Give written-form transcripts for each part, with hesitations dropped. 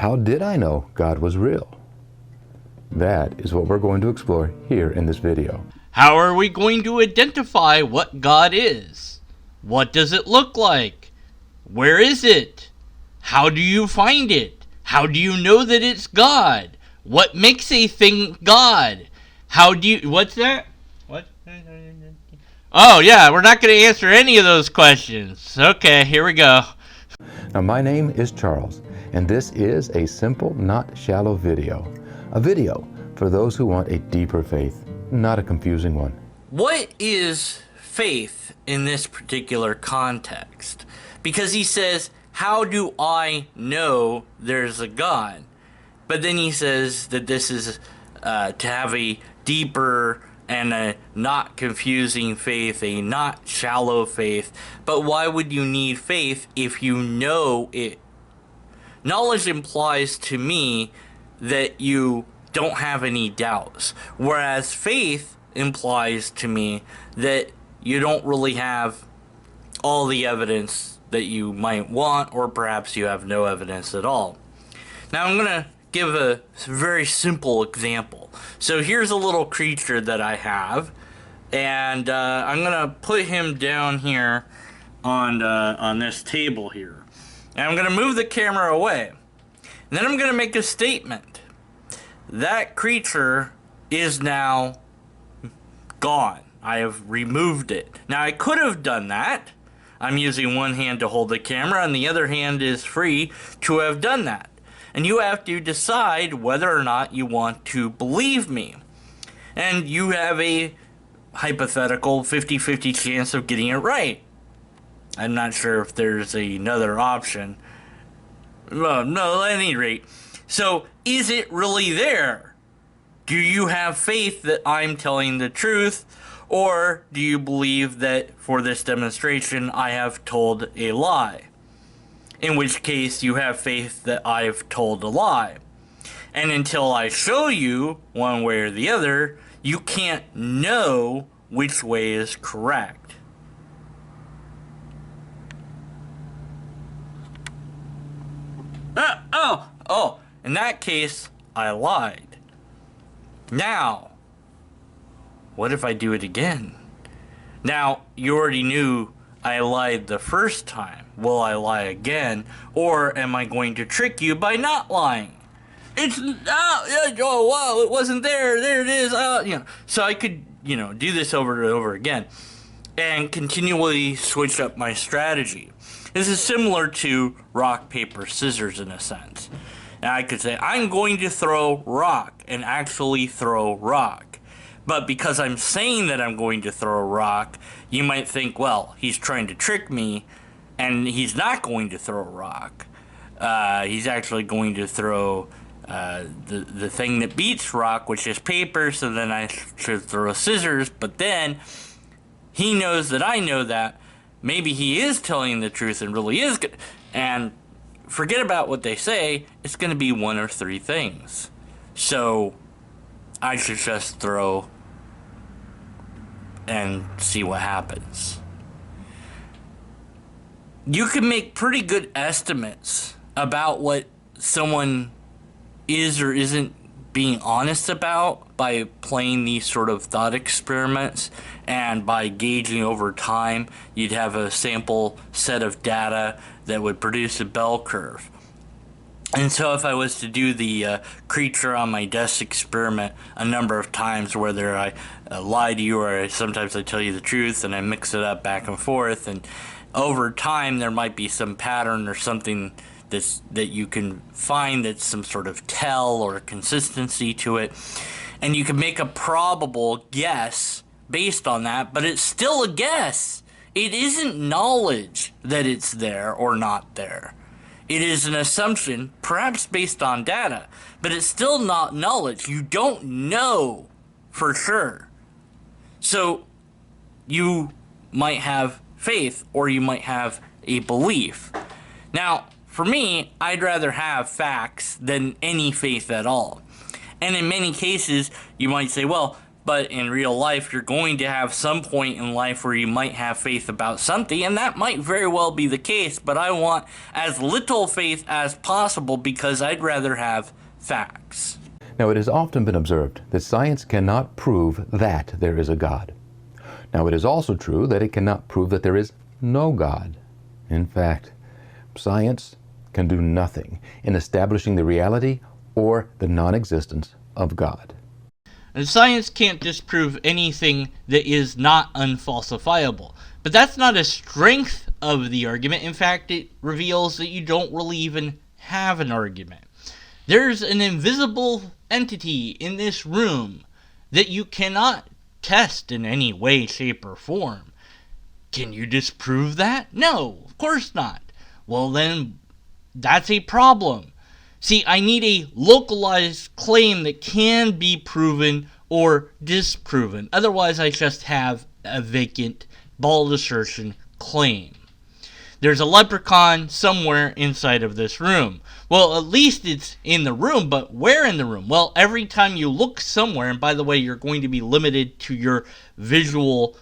How did I know God was real? That is what we're going to explore here in this video. How are we going to identify what God is? What does it look like? Where is it? How do you find it? How do you know that it's God? What makes a thing God? How do you... What's that? What? Oh, yeah, we're not going to answer any of those questions. Okay, here we go. Now, my name is Charles, and this is a simple, not shallow video. A video for those who want a deeper faith, not a confusing one. What is faith in this particular context? Because he says, how do I know there's a God? But then he says that this is to have a deeper and a not confusing faith, a not shallow faith. But why would you need faith if you know it? Knowledge implies to me that you don't have any doubts, whereas faith implies to me that you don't really have all the evidence that you might want, or perhaps you have no evidence at all. Now I'm going to give a very simple example. So here's a little creature that I have, and I'm going to put him down here on this table here. And I'm going to move the camera away. And then I'm going to make a statement. That creature is now gone. I have removed it. Now I could have done that. I'm using one hand to hold the camera and the other hand is free to have done that. And you have to decide whether or not you want to believe me. And you have a hypothetical 50-50 chance of getting it right. I'm not sure if there's another option. Well, no, at any rate. So, is it really there? Do you have faith that I'm telling the truth? Or do you believe that for this demonstration I have told a lie? In which case you have faith that I've told a lie. And until I show you one way or the other, you can't know which way is correct. In that case, I lied. Now, what if I do it again? Now, you already knew I lied the first time. Will I lie again? Or am I going to trick you by not lying? Wow, it wasn't there. There it is. So I could, do this over and over again and continually switch up my strategy. This is similar to rock, paper, scissors in a sense. Now I could say, I'm going to throw rock and actually throw rock. But because I'm saying that I'm going to throw a rock, you might think, well, he's trying to trick me, and he's not going to throw a rock. He's actually going to throw the thing that beats rock, which is paper, so then I should throw scissors. But then he knows that I know that. Maybe he is telling the truth and really is good. And forget about what they say. It's going to be one or three things. So I should just throw and see what happens. You can make pretty good estimates about what someone is or isn't being honest about by playing these sort of thought experiments, and by gauging over time, you'd have a sample set of data that would produce a bell curve. And so if I was to do the creature on my desk experiment a number of times, whether I lie to you or sometimes I tell you the truth and I mix it up back and forth, and over time there might be some pattern or something that you can find that's some sort of tell or consistency to it, and you can make a probable guess based on that, but it's still a guess. It isn't knowledge that it's there or not there. It is an assumption, perhaps based on data, but it's still not knowledge. You don't know for sure. So you might have faith or you might have a belief. Now, for me, I'd rather have facts than any faith at all. And in many cases, you might say, well, But in real life, you're going to have some point in life where you might have faith about something, and that might very well be the case, but I want as little faith as possible because I'd rather have facts. Now, it has often been observed that science cannot prove that there is a God. Now, it is also true that it cannot prove that there is no God. In fact, science can do nothing in establishing the reality or the non-existence of God. And science can't disprove anything that is not unfalsifiable. But that's not a strength of the argument. In fact, it reveals that you don't really even have an argument. There's an invisible entity in this room that you cannot test in any way, shape, or form. Can you disprove that? No, of course not. Well, then, that's a problem. See, I need a localized claim that can be proven or disproven. Otherwise, I just have a vacant, bald assertion claim. There's a leprechaun somewhere inside of this room. Well, at least it's in the room, but where in the room? Well, every time you look somewhere, and by the way, you're going to be limited to your visual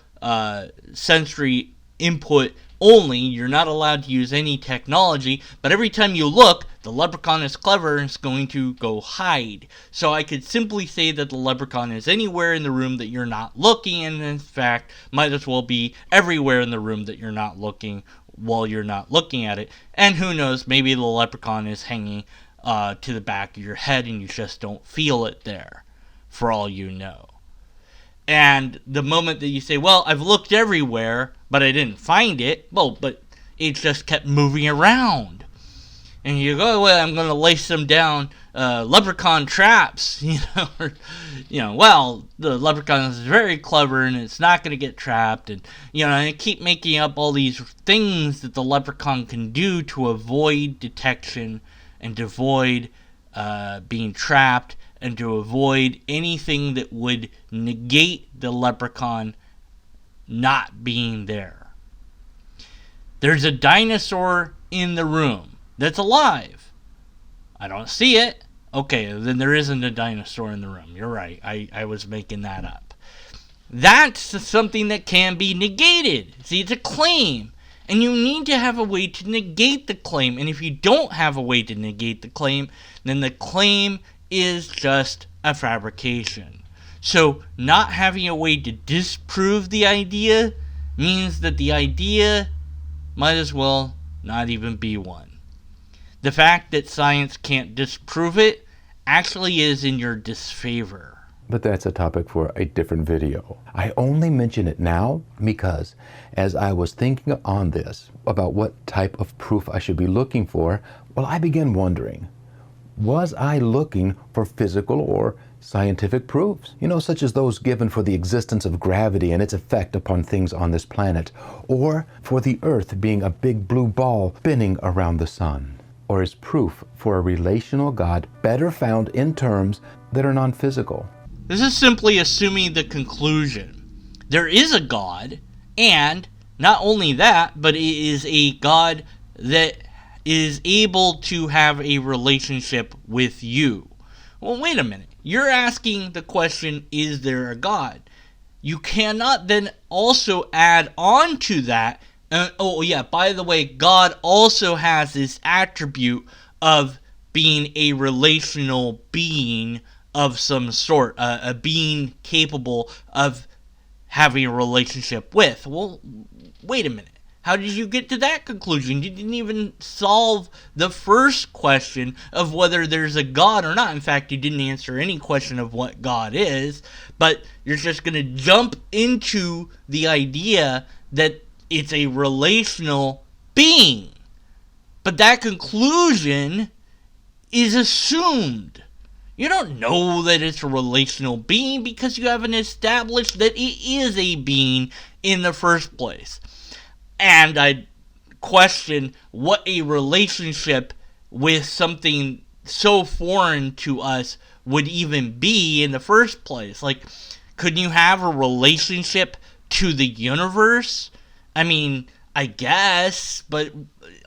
sensory input only. You're not allowed to use any technology, but every time you look, the leprechaun is clever and is going to go hide. So I could simply say that the leprechaun is anywhere in the room that you're not looking, and in fact, might as well be everywhere in the room that you're not looking while you're not looking at it. And who knows, maybe the leprechaun is hanging to the back of your head and you just don't feel it there, for all you know. And the moment that you say, well, I've looked everywhere, but I didn't find it, well, but it just kept moving around. And you go, well, I'm going to lace them down leprechaun traps, well, the leprechaun is very clever and it's not going to get trapped. And, I keep making up all these things that the leprechaun can do to avoid detection and to avoid being trapped and to avoid anything that would negate the leprechaun not being there. There's a dinosaur in the room that's alive. I don't see it. Okay, then there isn't a dinosaur in the room. You're right. I was making that up. That's something that can be negated. See, it's a claim. And you need to have a way to negate the claim. And if you don't have a way to negate the claim, then the claim is just a fabrication. So not having a way to disprove the idea means that the idea might as well not even be one. The fact that science can't disprove it actually is in your disfavor. But that's a topic for a different video. I only mention it now because as I was thinking on this about what type of proof I should be looking for, I began wondering, was I looking for physical or scientific proofs? Such as those given for the existence of gravity and its effect upon things on this planet, or for the Earth being a big blue ball spinning around the sun. Or is proof for a relational God better found in terms that are non-physical? This is simply assuming the conclusion. There is a God, and not only that, but it is a God that is able to have a relationship with you. Well, wait a minute. You're asking the question, is there a God? You cannot then also add on to that, by the way, God also has this attribute of being a relational being of some sort, a being capable of having a relationship with. Well, wait a minute. How did you get to that conclusion? You didn't even solve the first question of whether there's a God or not. In fact, you didn't answer any question of what God is, but you're just going to jump into the idea that it's a relational being. But that conclusion is assumed. You don't know that it's a relational being because you haven't established that it is a being in the first place. And I question what a relationship with something so foreign to us would even be in the first place. Like, couldn't you have a relationship to the universe? I mean, I guess, but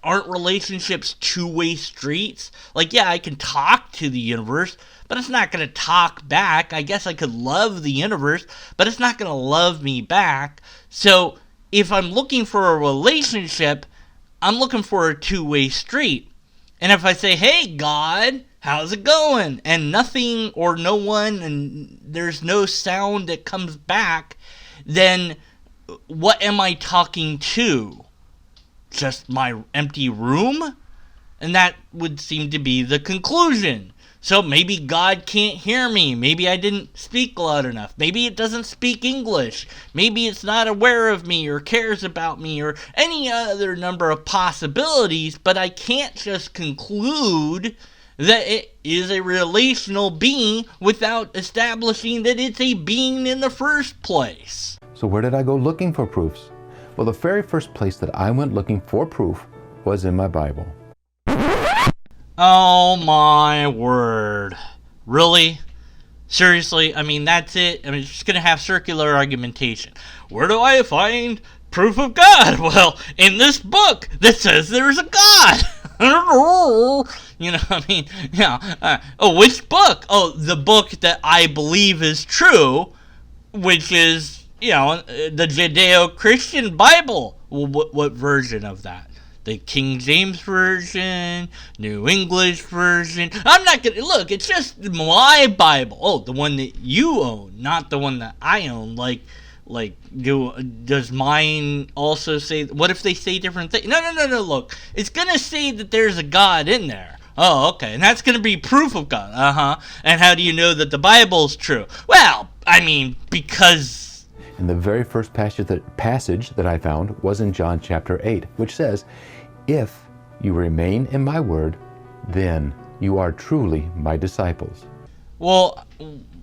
aren't relationships two-way streets? Like, yeah, I can talk to the universe, but it's not going to talk back. I guess I could love the universe, but it's not going to love me back. So if I'm looking for a relationship, I'm looking for a two-way street. And if I say, hey, God, how's it going? And nothing or no one, and there's no sound that comes back, then what am I talking to? Just my empty room? And that would seem to be the conclusion. So maybe God can't hear me. Maybe I didn't speak loud enough. Maybe it doesn't speak English. Maybe it's not aware of me or cares about me or any other number of possibilities. But I can't just conclude that it is a relational being without establishing that it's a being in the first place. So where did I go looking for proofs? Well, the very first place that I went looking for proof was in my Bible. Oh my word. Really? Seriously? I mean, that's it? I mean, it's just going to have circular argumentation. Where do I find proof of God? Well, in this book that says there's a God. You know, I mean, yeah. Which book? Oh, the book that I believe is true, which is, the Judeo-Christian Bible. Well, what version of that? The King James Version, New English Version. I'm not gonna look. It's just my Bible. Oh, the one that you own, not the one that I own. Does mine also say? What if they say different things? No. Look, it's gonna say that there's a God in there. Oh, okay, and that's gonna be proof of God. And how do you know that the Bible's true? Well, I mean, because. And the very first passage that I found was in John chapter 8, which says, if you remain in my word, then you are truly my disciples. Well,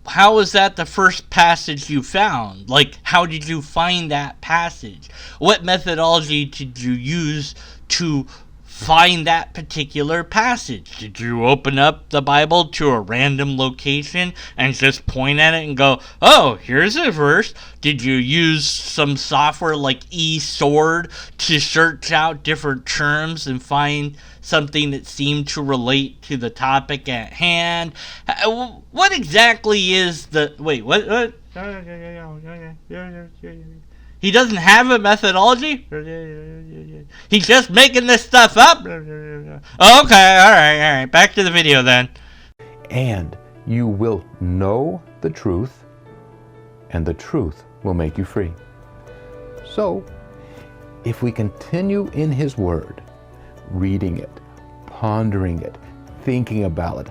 how is that the first passage you found? Like, how did you find that passage? What methodology did you use to find that particular passage? Did you open up the Bible to a random location and just point at it and go, oh, here's a verse? Did you use some software like eSword to search out different terms and find something that seemed to relate to the topic at hand? What exactly is the... Wait, what? He doesn't have a methodology? He's just making this stuff up? Okay, all right. Back to the video then. And you will know the truth, and the truth will make you free. So, if we continue in His Word, reading it, pondering it, thinking about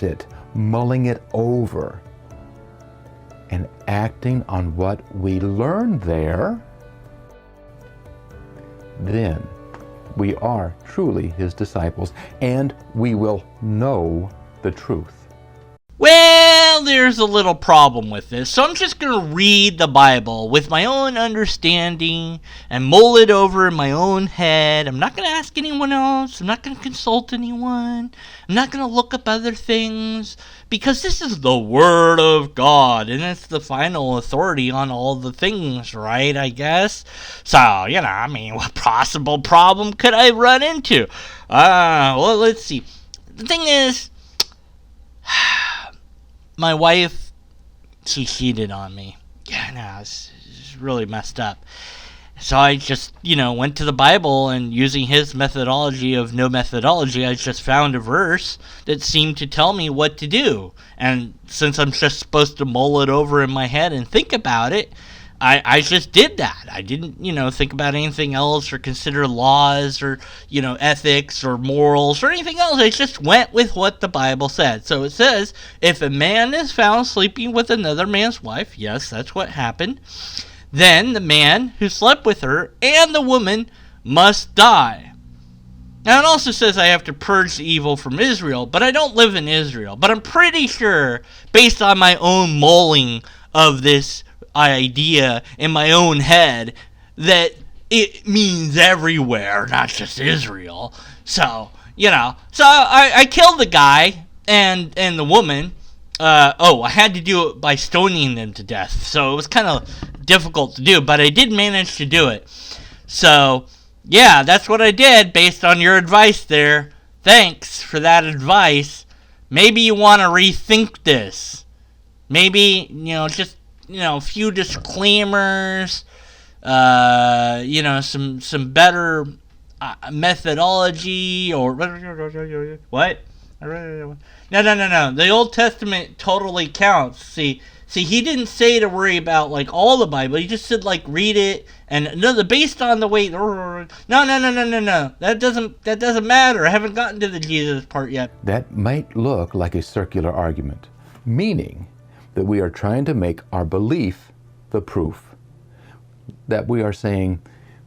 it, mulling it over, and acting on what we learn there, then we are truly His disciples, and we will know the truth. Well, there's a little problem with this, so I'm just going to read the Bible with my own understanding and mull it over in my own head. I'm not going to ask anyone else. I'm not going to consult anyone. I'm not going to look up other things, because this is the Word of God, and it's the final authority on all the things, right, I guess? So, what possible problem could I run into? Well, let's see. The thing is, my wife, she cheated on me. It's really messed up. So I just, went to the Bible, and using his methodology of no methodology, I just found a verse that seemed to tell me what to do. And since I'm just supposed to mull it over in my head and think about it, I just did that. I didn't, think about anything else or consider laws or, ethics or morals or anything else. I just went with what the Bible said. So it says, if a man is found sleeping with another man's wife, yes, that's what happened, then the man who slept with her and the woman must die. Now it also says I have to purge the evil from Israel, but I don't live in Israel. But I'm pretty sure, based on my own mulling of this idea in my own head, that it means everywhere, not just Israel. So, I killed the guy and the woman. I had to do it by stoning them to death. So it was kind of difficult to do, but I did manage to do it. So, yeah, that's what I did based on your advice there. Thanks for that advice. Maybe you want to rethink this. Maybe, just, a few disclaimers, some better methodology or what? No. The Old Testament totally counts. See, he didn't say to worry about like all the Bible. He just said like read it and no, based on the way. No. That doesn't matter. I haven't gotten to the Jesus part yet. That might look like a circular argument, meaning that we are trying to make our belief the proof. That we are saying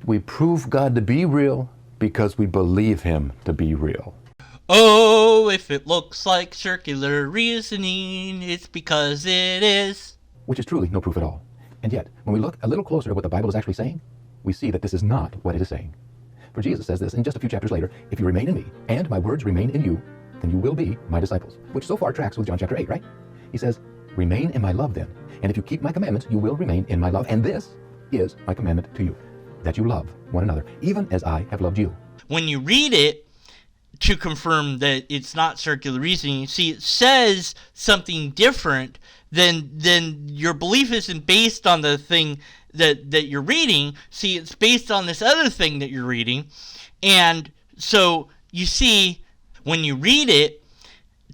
we prove God to be real because we believe him to be real. Oh, if it looks like circular reasoning, it's because it is. Which is truly no proof at all. And yet, when we look a little closer at what the Bible is actually saying, we see that this is not what it is saying. For Jesus says this in just a few chapters later, if you remain in me, and my words remain in you, then you will be my disciples. Which so far tracks with John chapter 8, right? He says, remain in my love then. And if you keep my commandments, you will remain in my love. And this is my commandment to you, that you love one another, even as I have loved you. When you read it, to confirm that it's not circular reasoning, see, it says something different than your belief isn't based on the thing that you're reading. See, it's based on this other thing that you're reading. And so you see, when you read it,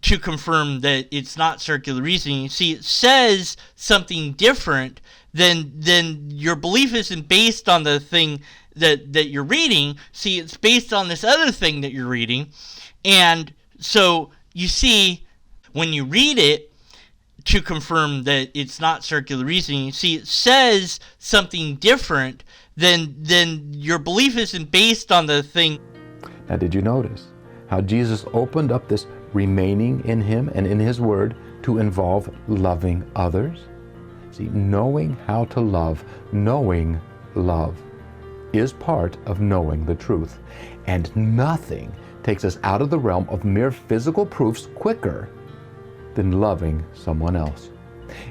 to confirm that it's not circular reasoning, see, it says something different than your belief isn't based on the thing that you're reading. See, it's based on this other thing that you're reading. And so you see, when you read it, to confirm that it's not circular reasoning, see, it says something different than your belief isn't based on the thing. Now, did you notice how Jesus opened up this remaining in him and in his word to involve loving others? See, knowing how to love, knowing love, is part of knowing the truth. And nothing takes us out of the realm of mere physical proofs quicker than loving someone else.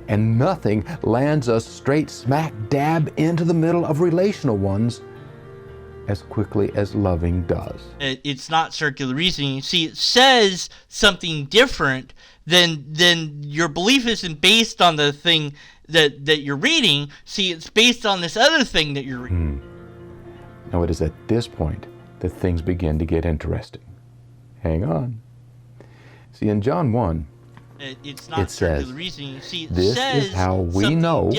And nothing lands us straight smack dab into the middle of relational ones as quickly as loving does. It's not circular reasoning. See, it says something different than your belief isn't based on the thing that you're reading. See, it's based on this other thing that you're reading. Now it is at this point that things begin to get interesting. Hang on. See, in John 1, it's not it says, circular reasoning. See, it this says is how we know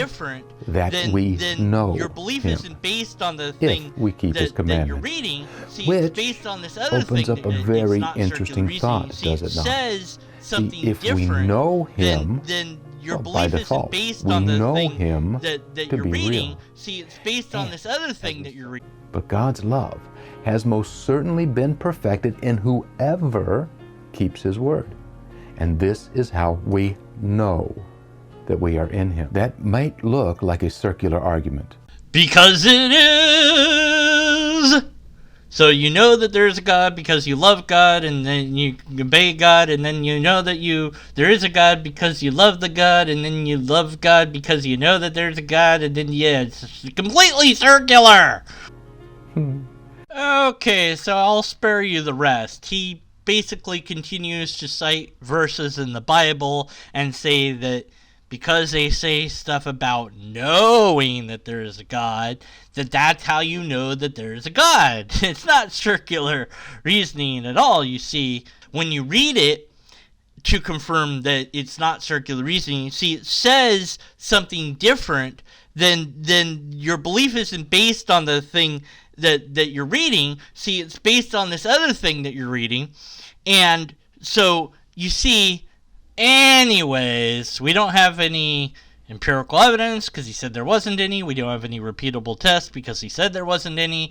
that we know your belief him, isn't based on the thing if we keep his that you're commandments. reading. See, Which it's based on this other opens thing up a very interesting thought, See, does it not? Says something See, if we different know him, then your well, by belief default, isn't based we on the know thing him that to you're be reading. real. See, it's based on this other thing that you're reading. But God's love has most certainly been perfected in whoever keeps his word. And this is how we know that we are in him. That might look like a circular argument. Because it is! So you know that there's a God because you love God, and then you obey God, and then you know that there is a God because you love the God, and then you love God because you know that there's a God, and then it's completely circular! Okay, so I'll spare you the rest. He basically continues to cite verses in the Bible and say that because they say stuff about knowing that there is a God, that's how you know that there is a God. It's not circular reasoning at all, you see. When you read it, to confirm that it's not circular reasoning, see, it says something different than your belief isn't based on the thing that you're reading. See, it's based on this other thing that you're reading. And so you see, anyways, we don't have any empirical evidence because he said there wasn't any. We don't have any repeatable tests because he said there wasn't any.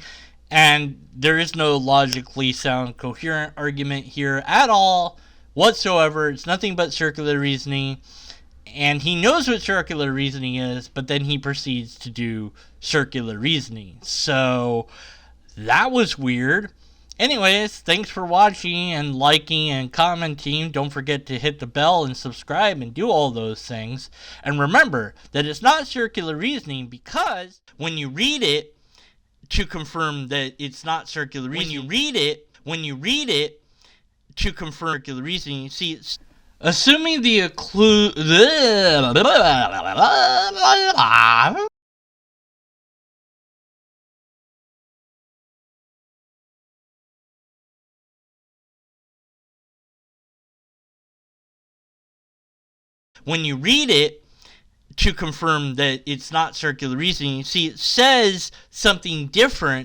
And there is no logically sound, coherent argument here at all whatsoever. It's nothing but circular reasoning. And he knows what circular reasoning is, but then he proceeds to do circular reasoning. So that was weird. Anyways, thanks for watching and liking and commenting. Don't forget to hit the bell and subscribe and do all those things. And remember that it's not circular reasoning because when you read it, to confirm that it's not circular reasoning. When you read it to confirm circular reasoning, you see it's assuming the when you read it to confirm that it's not circular reasoning, you see it says something different